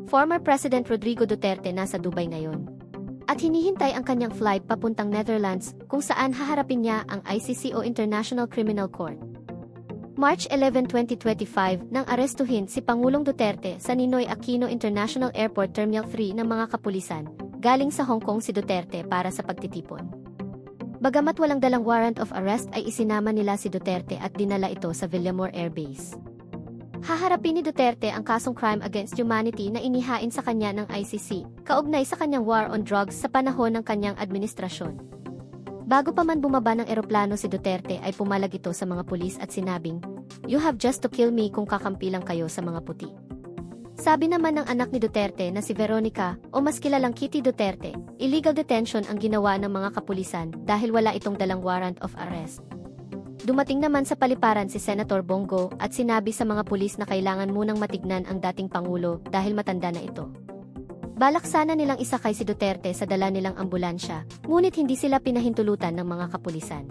Former President Rodrigo Duterte nasa Dubai ngayon. At hinihintay ang kanyang flight papuntang Netherlands kung saan haharapin niya ang ICC o International Criminal Court. March 11, 2025 nang arestuhin si Pangulong Duterte sa Ninoy Aquino International Airport Terminal 3 ng mga kapulisan, galing sa Hong Kong si Duterte para sa pagtitipon. Bagamat walang dalang warrant of arrest ay isinama nila si Duterte at dinala ito sa Villamor Air Base. Haharapin ni Duterte ang kasong crime against humanity na inihain sa kanya ng ICC, kaugnay sa kanyang war on drugs sa panahon ng kanyang administrasyon. Bago pa man bumaba ng eroplano si Duterte ay pumalag ito sa mga pulis at sinabing, "You have just to kill me kung kakampi lang kayo sa mga puti." Sabi naman ng anak ni Duterte na si Veronica, o mas kilalang Kitty Duterte, illegal detention ang ginawa ng mga kapulisan dahil wala itong dalang warrant of arrest. Dumating naman sa paliparan si Senator Bongo at sinabi sa mga pulis na kailangan munang matignan ang dating Pangulo dahil matanda na ito. Balak sana nilang isakay si Duterte sa dala nilang ambulansya, ngunit hindi sila pinahintulutan ng mga kapulisan.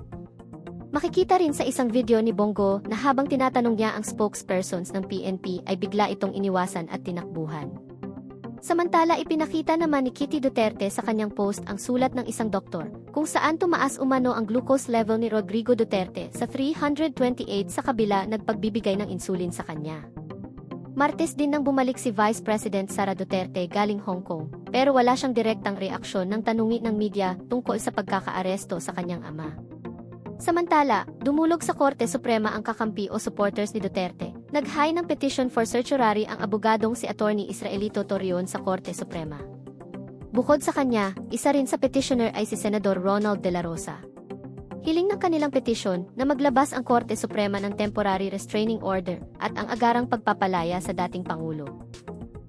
Makikita rin sa isang video ni Bongo na habang tinatanong niya ang spokespersons ng PNP ay bigla itong iniwasan at tinakbuhan. Samantala ipinakita naman ni Kitty Duterte sa kanyang post ang sulat ng isang doktor, kung saan tumaas umano ang glucose level ni Rodrigo Duterte sa 328 sa kabila nagpagbibigay ng insulin sa kanya. Martes din nang bumalik si Vice President Sara Duterte galing Hong Kong, pero wala siyang direktang reaksyon nang tanungin ng media tungkol sa pagkakaaresto sa kanyang ama. Samantala, dumulog sa Korte Suprema ang kakampi o supporters ni Duterte. Nag-hire ng petition for certiorari ang abogadong si Attorney Israelito Torreon sa Korte Suprema. Bukod sa kanya, isa rin sa petitioner ay si Senador Ronald De La Rosa. Hiling ng kanilang petisyon na maglabas ang Korte Suprema ng temporary restraining order at ang agarang pagpapalaya sa dating Pangulo.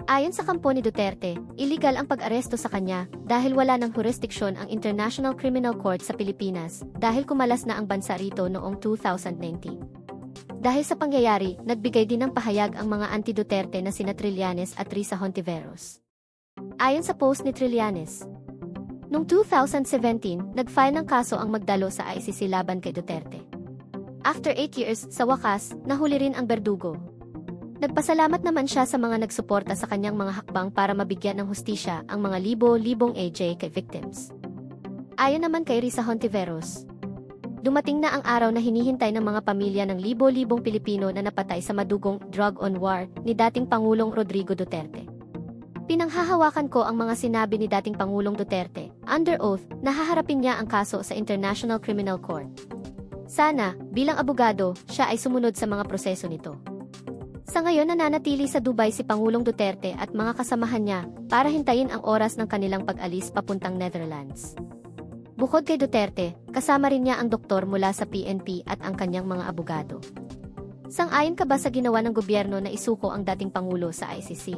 Ayon sa kampo ni Duterte, illegal ang pag-aresto sa kanya dahil wala ng jurisdiksyon ang International Criminal Court sa Pilipinas dahil kumalas na ang bansa rito noong 2019. Dahil sa pangyayari, nagbigay din ng pahayag ang mga anti-Duterte na sina Trillanes at Risa Hontiveros. Ayon sa post ni Trillanes, noong 2017, nag-file ng kaso ang Magdalo sa ICC laban kay Duterte. After 8 years, sa wakas, nahuli rin ang berdugo. Nagpasalamat naman siya sa mga nagsuporta sa kanyang mga hakbang para mabigyan ng hustisya ang mga libo-libong AJ kay victims. Ayon naman kay Risa Hontiveros, dumating na ang araw na hinihintay ng mga pamilya ng libo-libong Pilipino na napatay sa madugong drug on war ni dating Pangulong Rodrigo Duterte. Pinanghahawakan ko ang mga sinabi ni dating Pangulong Duterte, under oath, na haharapin niya ang kaso sa International Criminal Court. Sana, bilang abogado, siya ay sumunod sa mga proseso nito. Sa ngayon nananatili sa Dubai si Pangulong Duterte at mga kasamahan niya para hintayin ang oras ng kanilang pag-alis papuntang Netherlands. Bukod kay Duterte, kasama rin niya ang doktor mula sa PNP at ang kanyang mga abogado. Sang-ayon ka ba sa ginawa ng gobyerno na isuko ang dating Pangulo sa ICC?